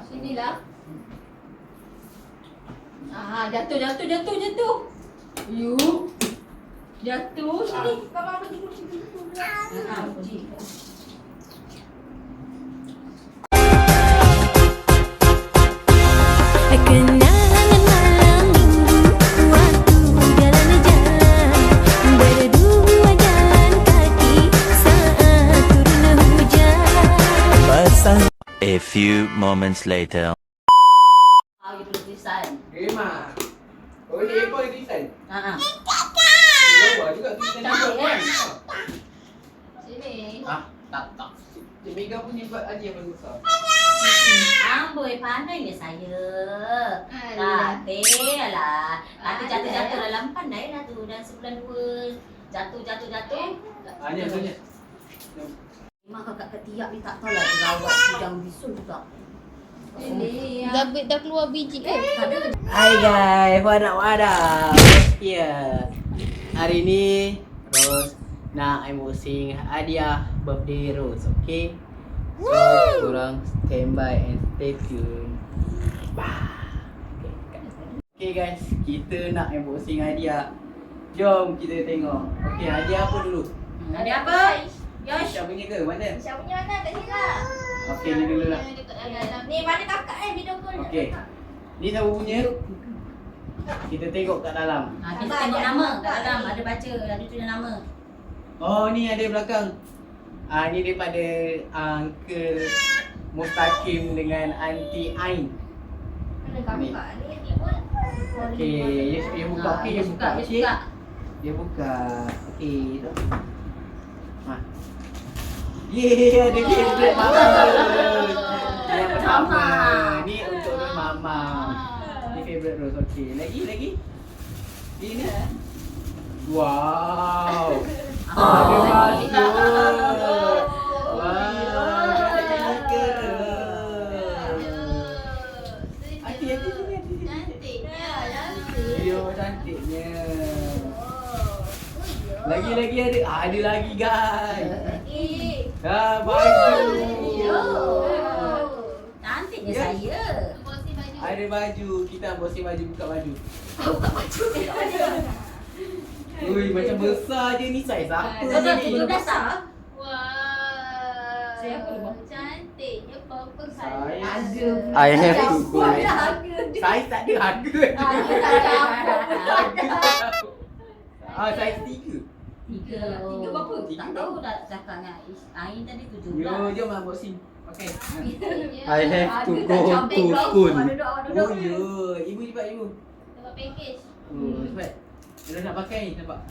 Sinilah. Jatuh. You. Jatuh sini. Papa pergi kunci dulu. Kunci. Kenangan malam minggu waktu jalan-jalan berdua jalan kaki saat turun hujan. A few moments later. Itu tulisan. Mak. Oh, ni apa tulisan? Lawa juga tulisan dia kan? Sini. Tak. Cik Mega punya buat hadiah paling besar. Amboi, pandainya saya. Tapi alah, nanti jatuh dalam pandailah tu. Dan sebulan 2 jatuh. Hanya. Mak kakak ketiak ni tak tahu lah rawat sidang bisul juga. Dah keluar biji Hai guys, what up? Yeah. Hari ni Rose nak unboxing hadiah birthday Rose, okay? So, korang standby and stay tune. Okay guys, kita nak unboxing hadiah. Jom kita tengok. Okay, hadiah apa dulu? Ada apa? Yosh. Syah punya ke? Mana? Siapa punya mana? Kat sini lah. Okay, ni dulu lah. Ni mana kakak video call. Okay. Ni siapa punya? Kita tengok kat dalam. Kita tengok nama kat dalam. Ada baca, ada tulis nama. Oh, ni ada belakang. Ni daripada Uncle Mustaqim dengan Aunty Ain. Ada kakak ni. Okay, dia buka. Okay, dia buka. Okay. Buka. Dia buka. Okay, tu. Yeay, ada favorite mama. Yang pertama. Ni untuk Rose mama. Ni favorite Rose. Okay, lagi. Ini. Wow. Ada baju. Wow, ada stiker. Hati sini. Yo, cantiknya. Lagi ada. Ada lagi guys. Baju. Cantiknya Ya. saya. Ada baju. Kita unboxing baju. Buka baju. Ui, macam besar je ni. Saiz apa ni? Belum dasar. Wah. Saya apa lupa? Cantiknya purple Saiz. Ada. I have to go. Ada harga dia. Saiz tak ada harga. Harga tak ada. Saiz 3. Tiga berapa? Tak tahu dah cakap dengan Ain tadi 17. Yo, jom unboxing. Okay. I have to go to school. Oh ya, ibu cepat ibu. Dapat package. Oh, cepat. Dia nak pakai nampak.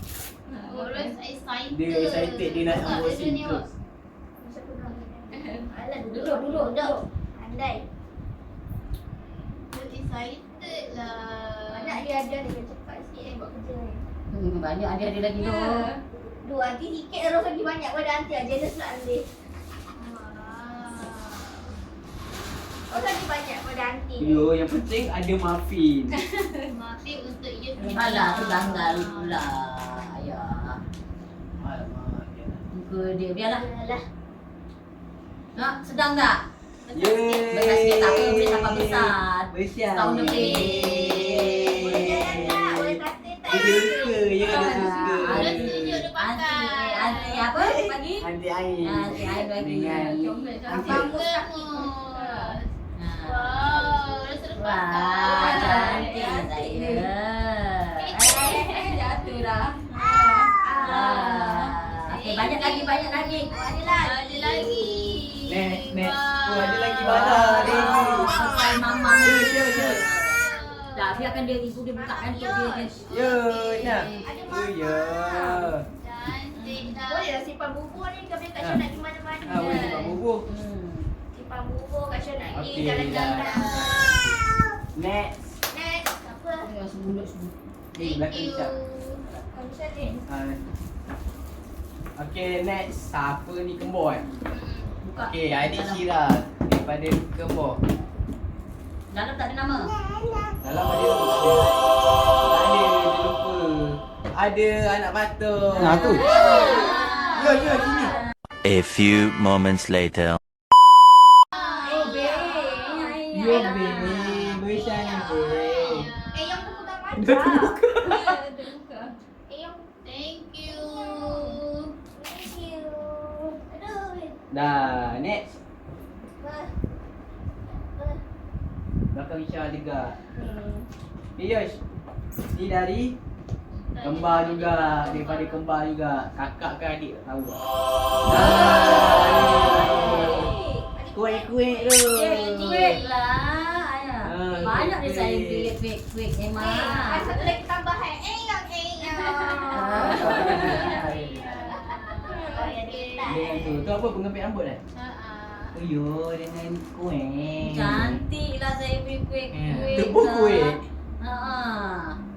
Rose excited. Dia excited dia nak unboxing terus. Alah duduk. Andai. Rose excited lah. Banyak dia ada cepat sikit buat kerja ni. Banyak ada lagi tu. Dua nanti sikit terus lagi banyak pada nanti jealous lah nanti. Oh lagi banyak pada nanti. Yo, yang penting ada muffin. Muffin untuk you. Alah tu tanggal pula. Ayah. Alamak, biarlah. Muka dia biarlah. Nak sedang tak? Yeay. Besar sikit tak apa, boleh sampai besar. Besar. Tahun lebih. Dia suka, ya dia suka. Rose tunjuk dia pakai. Aunty apa pagi? Aunty Ain. Aunty Ain bagi. Dengan Abang gemus. Wow, Rose ada Wah, pakai. cantik saya. Jatuh dah. Okey, banyak lagi. Ada lagi. Next. Oh, ada lagi mana ni? Sampai mama. Ya. Dah, biarkan dia ibu dia bukakan untuk dia. Ya, ya. Ada Oh, ya. Cantik dah. Bolehlah simpan bubur ni kalau Kak Syah nak pergi mana-mana. Boleh simpan bubur. Simpan bubur Kak Syah nak pergi Okey, jalan-jalan. Next. Apa? Sebelum. Ni belakang Syah. Kak Syah ni. Okay, next. Siapa ni kembar kan? Buka. Okay, adik Syira daripada kembar. Dalam tak ada nama. Dalam ada tak ada, dia lupa. Ada anak patung. Tu. Ya, sini. A few moments later. Yo baby, bersama ni baby. Yang terbuka mata. Dah terbuka. Terbuka. Yang Thank you. thank you. Aduh. Dah, next. Bah. Belakang Isha juga. Piyush. Ni dari kembar juga, daripada kembar juga. Kakak ke adik tak tahu. Kuih-kuih tu. Kuih lah. Ah, Banyak dia kuih. saya pilih kuih memang. Satu lagi tambahan. Eyang. Dengan tu apa pengepit rambut dah? Yo dengan kuih. Cantik lah saya pilih kuih. Tu pun kuih.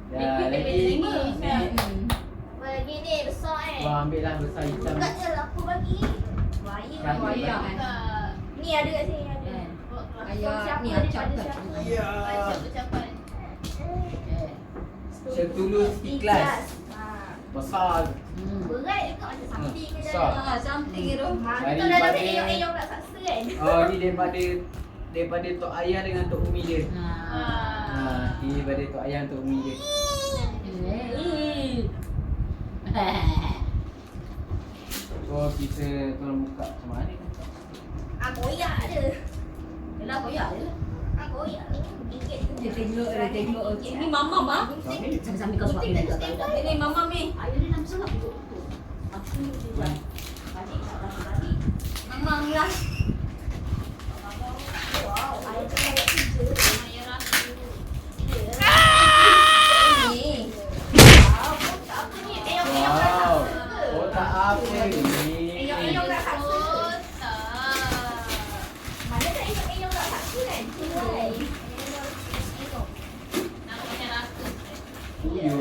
Kuih lagi. Bagi ni besar Wah, ambil lah besar hitam. Buka je lah aku bagi. Wayang. Ni ada kat sini ada. Ayah, Siapa ni daripada acap siapa? Ya. Baca ucapan. Setulus ikhlas. Besar. Berat juga macam something ke Besar. dalam. Something tu. Itu dah ada eyong tak saksa kan? Oh, ni daripada Tok Ayah dengan Tok Umi dia. Ni daripada Tok Ayah dengan Tok Umi dia. So kita tolong buka macam mana ni? Koyak je. Yelah, koyak je lah. Koyak je. Gigit tu. Dia tengok. Ni mamam ah. Sambil kau suapin juga. Ini mamam ni. Ayah dia nak suap. Aku ni juga. Balik. Mamam lah. Wow, ayah tu nak kerja. Ayah rasa dulu. Ni. Wow, apa ni? Eyong-eyong tak Wow. saksa ke? Oh tak apa ni. Eyong-eyong tak saksa. Tak. Mana tak eyong-eyong tak saksa kan? Tuai. Namanya rasa. Yo.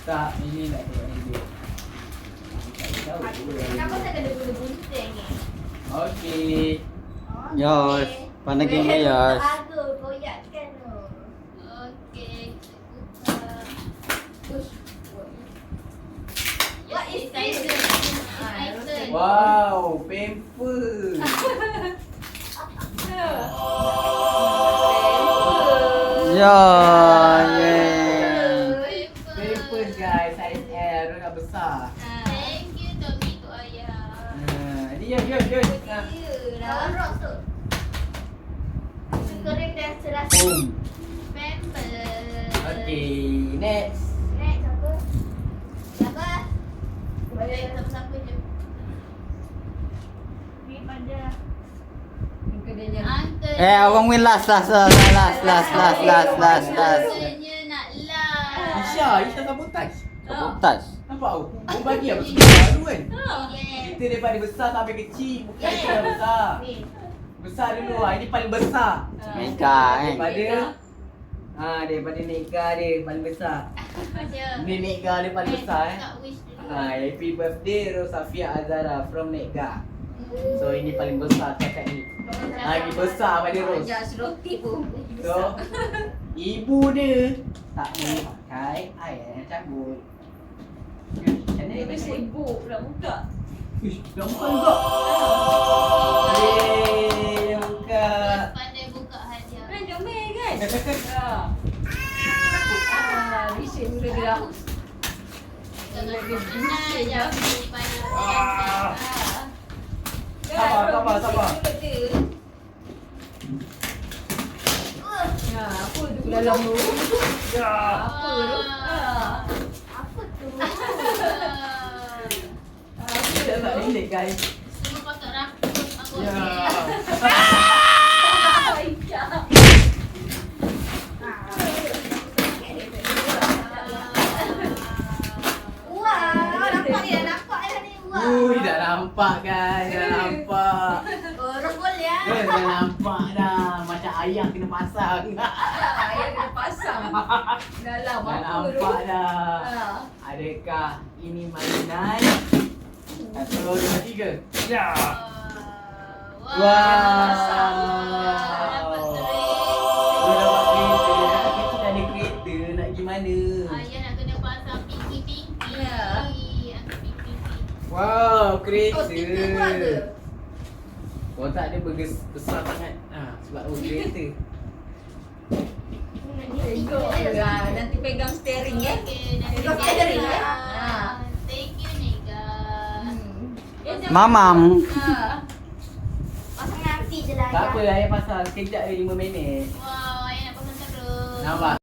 Tak, ini nak buat ni. Tak tahu. Kenapa saya kena guna gunting ni? Okey. Yos, pandai game Yos. Aku koyakkan tu. Okey, kita buka. What is this? Excited. Wow, pamper. Ya, Pamper guys, saiz L, dia nak besar. Thank you Tommy tu ayah. Ni yo. Lawan rocks tu. Kering dan serasa. Boom. Pampers. Okey, next. Next apa? Siapa? Boleh siapa-siapa je. Daripada Uncle. Orang win last. Rasanya nak last. Isha sabotage. Touch. Nampak aku? Kau bagi apa baru kan? Yes. Kita daripada besar sampai kecil, bukan kita besar. ni. Besar dulu ah, ini paling besar. Mega kan. Daripada Nega dia paling besar. Macam. Ni Nega dia paling besar Kat wish dulu. Happy birthday Rosafia Azara from Nega. So ini paling besar kakak ni. Lagi besar pada Ros. Ajak suruh tipu. So ibu dia tak boleh pakai air yang cabut. Macam mana dia sibuk nak buka. Ish, dah buka juga. Yeay, buka. Pandai buka hadiah. Kan jomel kan? Bising mula gerak. Jangan penat je aku pada Sabar. apa tu dalam tu? Apa tu? Kita tak relate guys. Semua patut rakut aku. Ya. Wow, nampak ni dah ni. Wow. Ui, dah nampak guys, dah nampak. Terus boleh ah. Dah nampak dah. Macam ayam kena pasang. Ayah kena pasang. Dalam Dah nampak dah. Adakah ini mainan? Satu, dua, tiga. Ya. Dapat Wow. kereta. Kita dah ada kereta, nak pergi mana? Ayah nak kena pasang pinky-pinky. Ya. Pinky-pinky. Wow, kereta. Oh, stiker pun ada. Kotak dia besar sangat. Sebab kereta. Nanti pegang steering ya. Okay, dah Pegang siap. steering ya. Thank you, Nega. Mamam. Pasang nanti je lah. Tak apa, ayah pasang sekejap je 5 minit. Wow, ayah nak pasang terus. Nampak?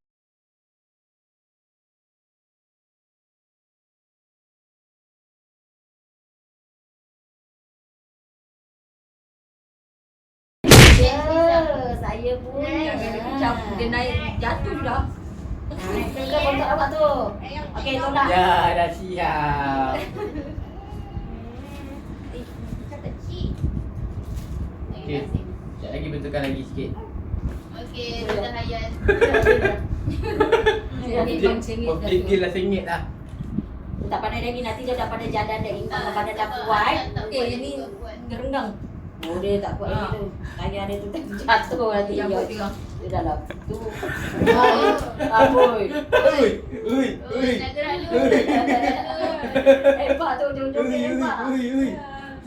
Saya pun dia naik jatuh dah. Naik ke bontot awak tu. Okey, tu dah. Ya, dah siap. Kecil. Okey. Sekejap lagi betulkan lagi sikit. Okey, dah hayat. Fikir lah sengit lah. Tak pandai lagi, nanti dia dah pada jalan dah imbang, dah pada dah kuat. Ini gerenggang. Oh, dia tak kuat lagi tu. Tayar dia tu jatuh nanti. Dia dah lah. Tu. Amboi. Ui. Nak gerak dulu. Hebat tu, jom hebat.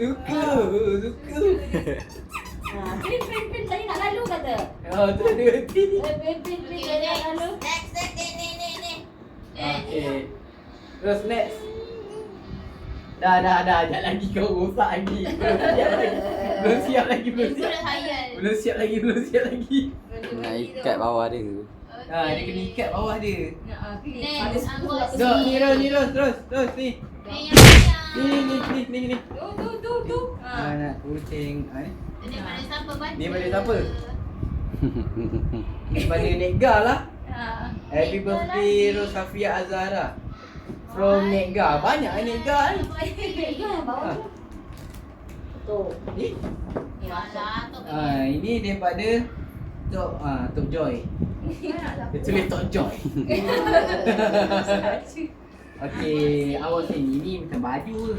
Suka. Pin, saya nak lalu kata. Oh, tu dia. Pin, Okey, saya nak lalu. next. Ni. Okey. Terus next. Dah. Sekejap lagi kau rosak lagi. Belum siap lagi. Itu dah hayat. Belum siap lagi. Nak ikat bawah dia. Dia kena ikat bawah dia. Next, Dok, ni terus ni. Ni. Tu. Nak kucing. Ni pada siapa bantu? Ni pada siapa? Ni pada Nega lah. Happy birthday Rosafia Azhara. From Nega. Banyak Nega ni. Bawa tu. Ni? Alah, tu Ini daripada Tok Joy. Dia tulis Tok Joy. Okey, awak sini. Ini macam baju ke?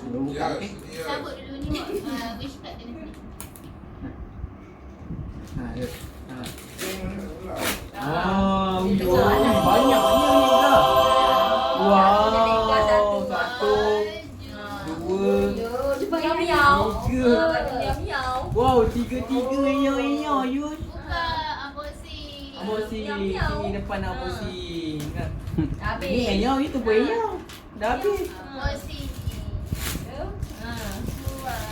Buka okey. sabut dulu ni. Wish card dia ni. Banyak Nega. Wow. Baju. Satu, dua, Cepat miau. tiga. Wow, tiga-tiga enyau you. Buka abosi. Abosi, sini depan abosi. Habis. Ni enyau, itu pun enyau. Dah habis. Abosi.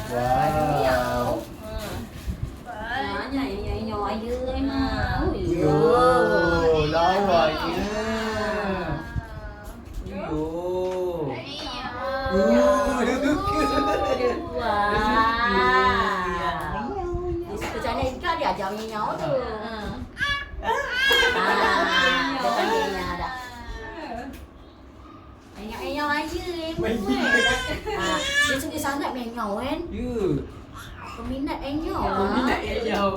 Wow. Banyak yang air memang. Yo, lawanya. Yo. Macam mana ikan dia ajar menyau tu. Dia panggil menyau dah. Menyau aja dia suka sangat menyau kan. You. Peminat menyau. Minat enyau.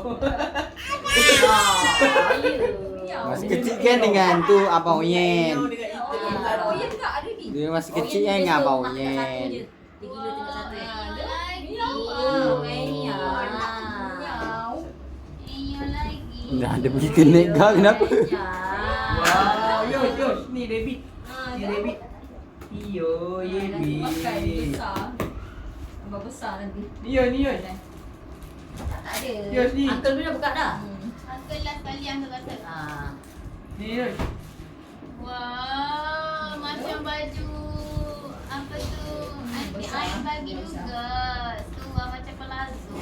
Masih kecil kan dengan tu Abang Oyen. Enyau dengan ikan. Oh, ya tak ada ni. Dia masih kecil kan dengan Abang Oyen. 3 kilo tinggal satu. Dah ada pergi ke Nega kenapa? Wow, yo, ni rabbit. Ni rabbit. Iyo, rabbit. Tambah besar nanti. Ni yo. Tak ada. Yes, ni. Uncle bila buka dah? Uncle last kali Uncle kata. Ni yo. Wow, macam baju apa tu? Aunty I bagi juga. Tu macam palazzo.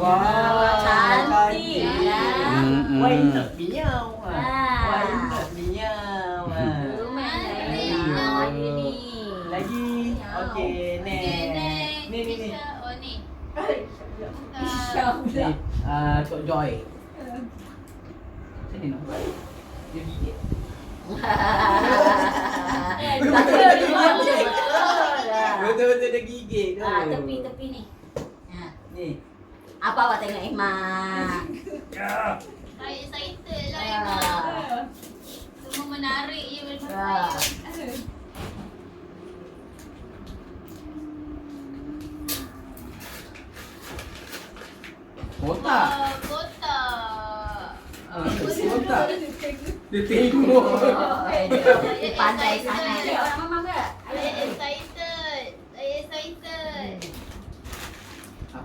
Wow, cantik lah. Why not miau? Ah. Why not miau? Lagi. Okey, next. Ni. Kisha. Oh ni. Ni. Tok Joy. Sini no. Dia gigit. Betul-betul dia gigit tu. Tepi ni. Ni. Apa awak tengok Emma? Saya excited lah Emma. Semua menarik je benda saya. Kotak. Kotak. Kotak. Dia tengok. Dia pandai sangat. Mama ke? Saya excited.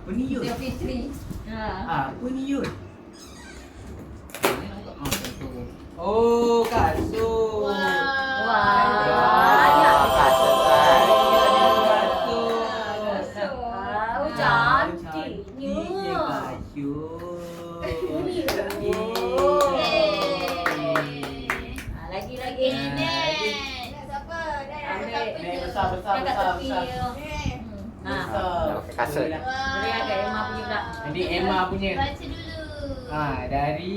Apa ni Yud? Dia Fitri. Apa ni Yud? Oh, kasut. Banyak kasut. Cantiknya. Lagi. Besar. Kasut. Beri agak Emma punya pula. Ini Emma punya. Baca dulu. Dari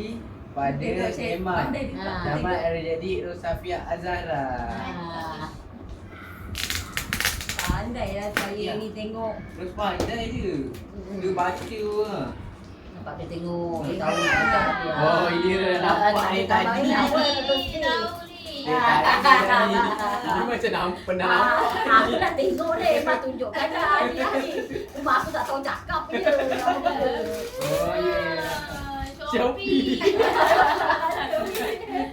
pada Emma. Nama jadi Rosafia Azhara. Pandai lah saya ni tengok. Terus pandai je. Dia baca lah. Nampak dia tengok. Dia tahu dia. Oh, iya nampak ni tadi. Tahu ni. Dia macam pernah nampak. Aku nak tengok dia. Emma tunjukkan dah ni. Cuma aku tak tahu cakap je. Oh, ya. Shopee.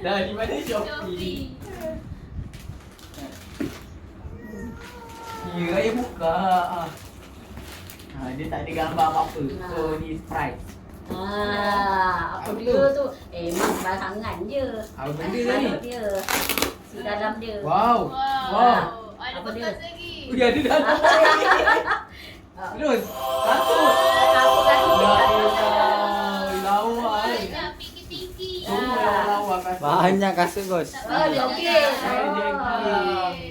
Dari mana Shopee? Ya, saya buka. Dia tak ada gambar apa-apa. So, ni Sprite. Apa dia tu? Emang barangan je. Apa benda ni? Dia. Si dalam dia. Wow. Ada Apa dia? bekas lagi. Dia ada dalam. Terus. Kasut. Aku dah Lawa. Banyak pinky-pinky. Semua lawa kasut. Banyak kasut bos. dia okey.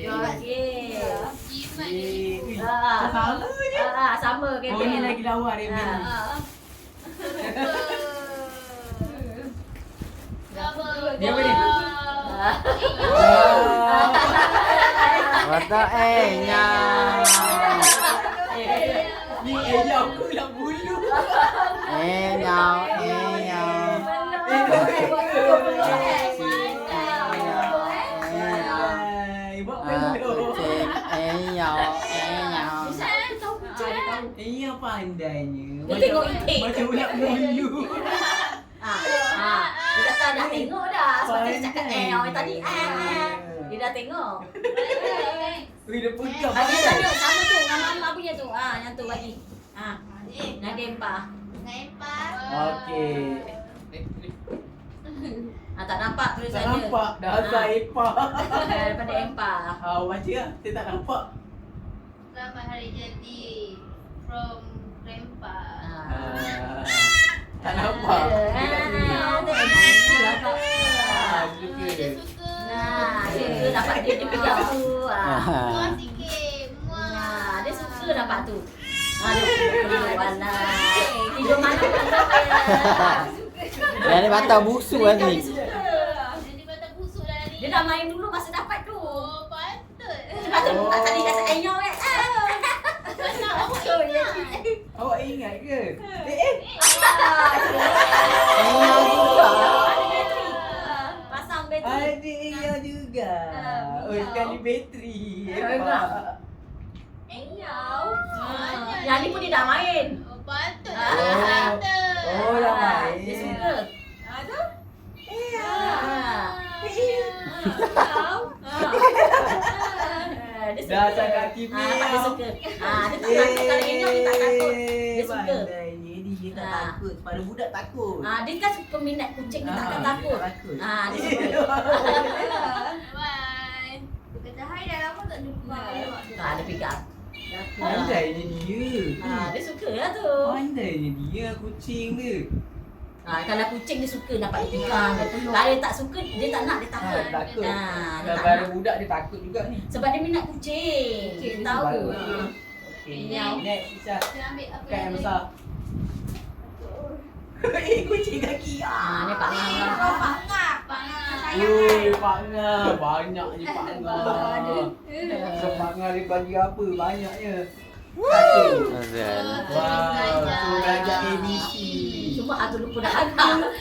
Dia okey. Jimat ni. Sama je. Sama ke Oh, ni lagi lawa dia ni. Dia apa ni? Mata nyang. Ni aku yang bulu. Nyang. Buat bulu. Nyang. Iya pandainya. Dia tengok itik. Macam ulat bulu. Dia kata dah tengok dah. Sebab dia cakap orang tadi. Dia dah tengok. Wih, dia pegang. Bagi tadi sama tu dengan mama punya tu. Yang tu bagi. Nadi empah. Okey. Tak nampak Tak tulisannya. nampak dah Zaipa. Daripada empah. Baca lah. Saya tak nampak. Selamat hari jadi from Grandpa. Tak nampak. Dia kat sini. Dia suka. Dia dapat dia pegang tu. Keluar sikit. Muah. Dia suka dapat tu. Dia warna. Tidur mana pun Yang ni batang busuk lah ni. Jadi batang busuk dah ni. Dia dah main dulu masa dapat tu. Oh, patut. Sebab tu buka tadi kata Enyong kan. Pasal awak ingat. Awak ingat ke? Nyang juga. Ada bateri. Pasang bateri. Ada Iya juga. Oh, sekali bateri. Hebat. Enyong. Yang ni pun dia dah main. Oh, patut. Oh, dah main. Dia suka. Tu. Dia suka. Dah cakap TV. Dia suka. Dia tak takut kalau Enyong dia tak takut. Dia suka. Pandainya dia tak takut. Pada budak takut. Dia kan peminat kucing dia takkan takut. Takut. Dia suka. Bye. Kata hai dah lama tak jumpa. Dia pegang. Pandainya dia. Dia suka lah tu. Pandainya dia kucing dia. Kalau kucing dia suka dapat dia pegang. Kalau dia tak suka, dia tak nak, dia takut. Takut. Dia tak Pada nak. budak dia takut juga ni. Sebab dia minat kucing. Dia tahu. Okay. Enyong. Next, Isha. Kita ambil apa Kan yang lagi? besar. Kucing kaki. Ni Pak Ngah. Pangat. Ui, Pak Ngah. Banyaknya Pak Ngah. So, Pak Ngah dia bagi apa? Banyaknya. Satu. Azal. Wow, so belajar ABC. Cuma aku lupa dah agak.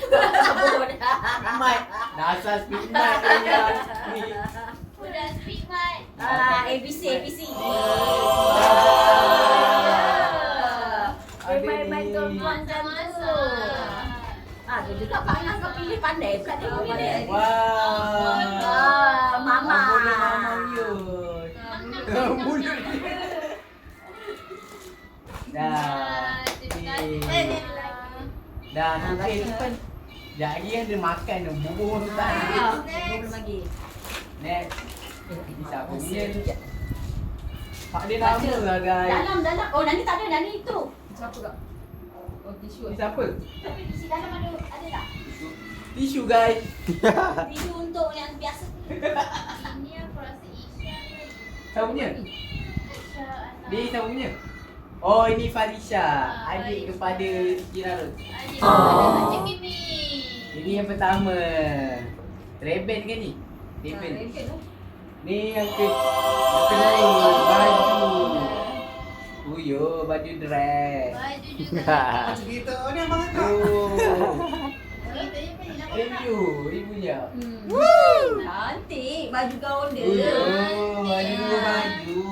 Mat. Dasar speed mat dia. Udah speak mat. ABC. Main-main tuan-tuan macam tu. Dia juga Pak Ngah kau pilih pandai pula dia pilih. Wow. Mama. Mama Yun. Mulut dia. Dah. Dan Ah, okey baca. depan. Sekejap lagi kan dia makan tu. Bubuh tu tak. Belum lagi. Next. Ini siapa punya? Sekejap. Pak dia nama lah guys. Dalam. Oh, Nani tak ada. Nani itu. Siapa kak? Oh, tisu. Ni siapa? Tapi isi dalam ada tak? Tisu guys. Tisu untuk yang biasa. Ini aku rasa Isha lagi. Siapa punya? Isha anak. Dia siapa punya? Oh ini Farisha. Ah, Adik Farisha. kepada Kirarul. Adik kepada Macam Kimi. Ini yang pertama. Rebel kan ni? Rebel. Ni yang kedua baju. Uyo baju dress. Baju juga. Cerita ni abang angkat. Oh. Kita je pilih nak Review ibunya. Cantik. Baju gaun dia. Uyo baju dua baju.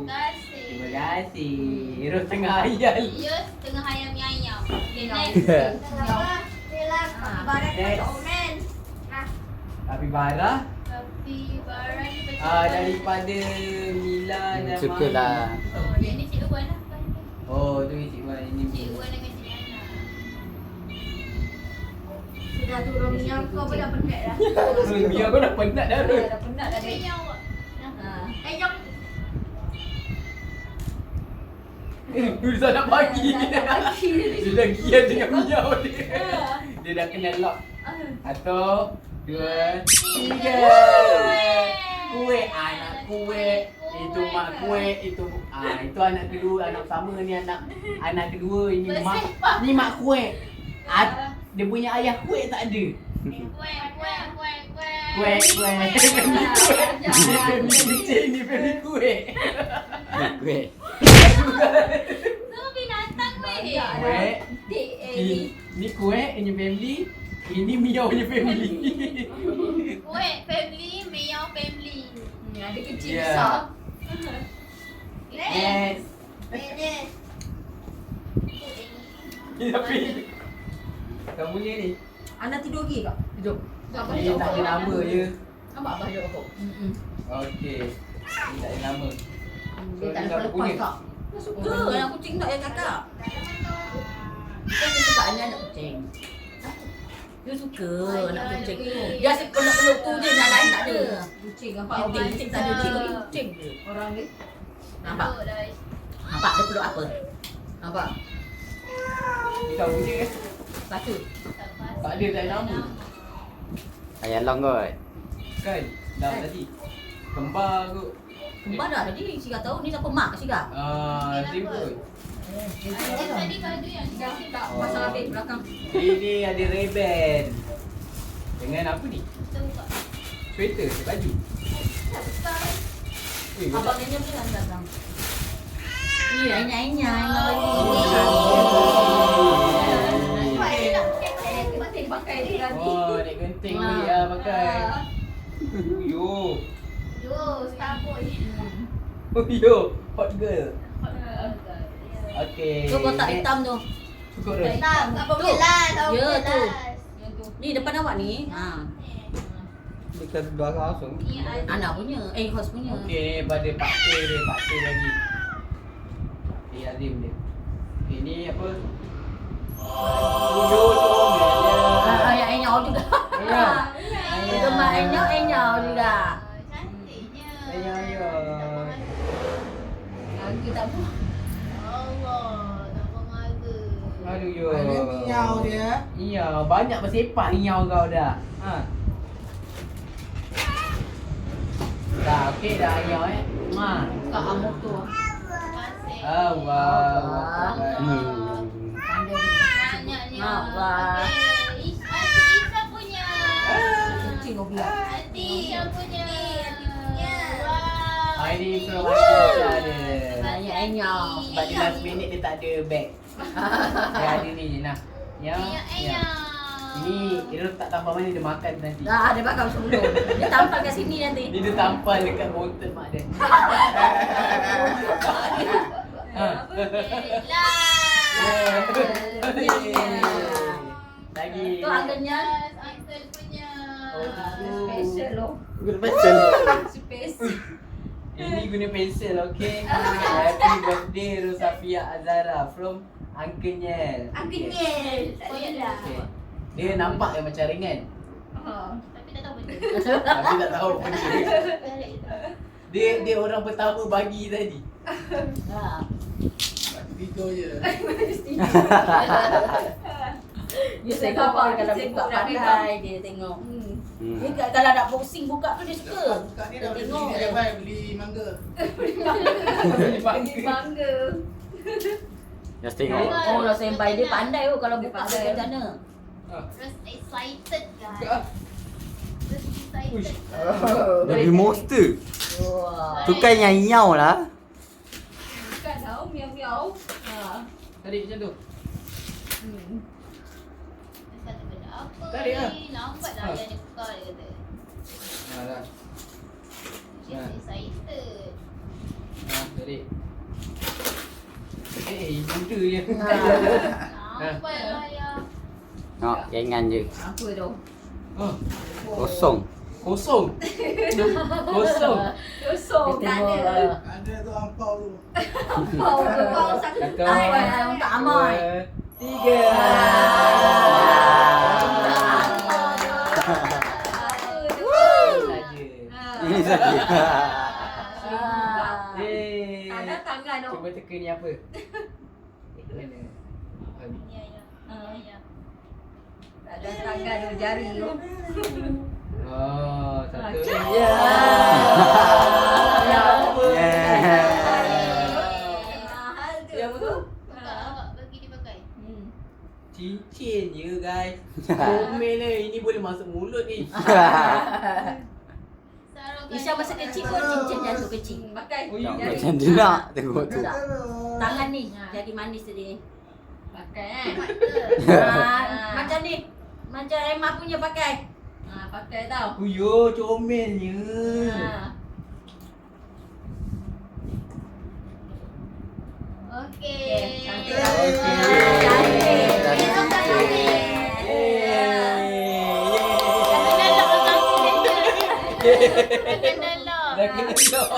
Terima kasih. Terima kasih. Terus tengah ayam. Ya, setengah ayam ayam. Okay, next. Tapi Bara Tapi barang ni macam daripada Mila dan Sukalah. Oh, yang ni Cikgu Wan lah. Oh tu Cik Wan ini. Cikgu Wan dengan Cik Ana. Sudah turun minyak kau pun dah penat dah. Biar kau dah penat dah tu. Dah penat dah Tapi dia. yang awak. Yang Dia nak bagi. Dia dah giat dengan miau dia. Dia dah kena lock. Satu, dua, tiga. Kue anak kue. Itu mak kue. Itu anak kedua, anak pertama ni anak kedua ini mak. Ni mak kue. Dia punya ayah kue tak ada. Kue. Kue. Family kecil ni family kue. Kue. Semua binatang weh. Kue. Ni kue punya family. Ini miau punya family. Kue family, Meow family. ada kecil Ya. besar. Next. Ni tapi kamu punya ni. Anak tidur lagi kak? Tidur. Ni tak ada nama je. Nampak abah duduk aku? Okey. Ni tak ada nama. Dia tak siapa lepas punya? kak. Dia suka anak kucing tak yang kakak. Dia suka anak kucing. Dia suka anak kucing. Dia asyik peluk-peluk tu je, yang lain tak ada. Kucing nampak kucing tak ada kucing je. Orang ni. Nampak? Nampak dia peluk apa? Nampak? Ni kau punya ke? Satu. Tak ada tak ada nama. Ayah long kot. Kan? Dah tadi. Kembar kot. Kembar dah tadi, Sika tahu ni siapa mak Sika? Same kot. Tadi baju yang Dah tak pasal habis belakang. Ini ada Ray-Ban. Dengan apa ni? kita buka. Sweater ke baju? Abang ni pun kan datang. Ni anya-anya pakai dia nanti. Oh, dek genting boleh lah pakai. Yo. Yo, Starboy. Yo, hot girl. Okey. Tu kotak hitam tu. Cukup dah. Tak Tu. gelas, Ya tu. Ni depan awak ni. Ha. Dekat dua langsung. Ni ada. Anak punya. Hos punya. Okey, pada Pak Teh dia, Pak Teh lagi. Okey, Azim dia. Okey, ni apa? Yo, comel dia. Yang enyau juga. Ya. Itu mak enyau juga. Cantiknya. Ayah, ayah. Lagi tak apa. Allah, tak pengaga. Aduh, yo. Miau dia. Iya, banyak bersepak inyau kau dah. Ha. Dah, okey dah inyau Ma. Kak amuk tu. Kasih. Allah. Banyaknya. Allah. Okey, Isa punya. Kucing kau biar. Hati yang punya. Ah, Wow. ini from Aisyah dia. Banyak enyau. Sebab dia last minute dia tak ada bag. Dia ada ni je nah. Ya. Ayah. Ini dia letak tampal mana dia makan nanti. Dah ada bakal sebelum. Dia tampal kat sini nanti. Dia dia tampal dekat botol mak dia. Ha. Lagi. Tu angganya Uncle punya. special loh. Betul. Special. Ini guna pensel, okey. Happy birthday Rosafia Azara from Uncle Nyel. Uncle Nyel. Tak Oh, ya adalah. Okay. Dia nampak yang macam ringan. Tapi tak tahu benda. Tapi tak tahu benda. Dia orang pertama bagi tadi. Ha. Tidur je. Dia tengok kalau buka pandai dia tengok. Dia kalau nak boxing buka tu dia suka. Buka ni Dia dah tengok. beli ni dah beli mangga. Bangga. Just tengok. Oh lah sampai dia pandai tu kalau buka tu macam mana. Terus excited guys. Terus excited. Dari monster. Wah. Tu kan yang iau lah. Bukan tau miau-miau. Ha. Tarik macam tu. Dia kata benda apa Tarik lah. ni? Lambat dah ayah ni buka dia kata. Dah. Dia excited. Tarik. Muda je. Lambat lah ayah. Nak jangan je. Apa tu? Oh, Kosong. kosong. Kosong. Kosong tak ada. Ada tu ampau tu. Kau satu Satu. tai untuk Amoy. 2, 3. Ini saja. Ada tangan tu. Cuba teka ni apa? Mana? Ni ayah. Ni ayah. Ada tangan tu jari tu. Oh, satu. Ya. Ya apa? Mahal tu. Yang tu. Buka awak bagi dia pakai. Cincin je guys. Komen ni. Ini boleh masuk mulut ni. Sarung Isya masa kecil pun cincin jatuh kecil. Pakai. Oh, ya. Macam dia nak tengok tu. Tangan ni jadi manis tadi. Pakai macam ni. Macam Emma punya pakai. Pakai tau. Uyo, comelnya. Okey. Cantik. Kena lock. Dah kena lock.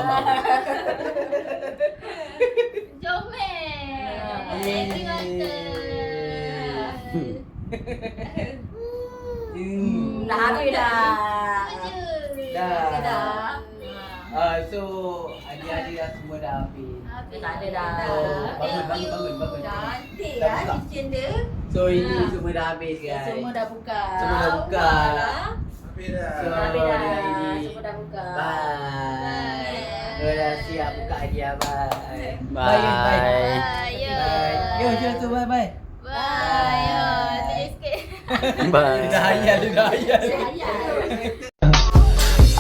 Jomel. Happy birthday. Dah habis dah. Dah. So adik-adik dah semua dah habis. Tak ada dah. So bangun. Cantik Dah lah buka. cincin dia. So ini semua dah habis guys. Semua dah buka. Semua dah buka. Habis dah. So Dah habis dah. ini. Semua dah buka. Bye. Kita dah siap buka hadiah. Bye. Bye. Ayo. Yo, jom tu bye. Bye. Ayo. Tulis sikit. Bye. Dah hayal. Sayang.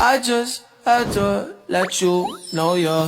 I just had to let you know you're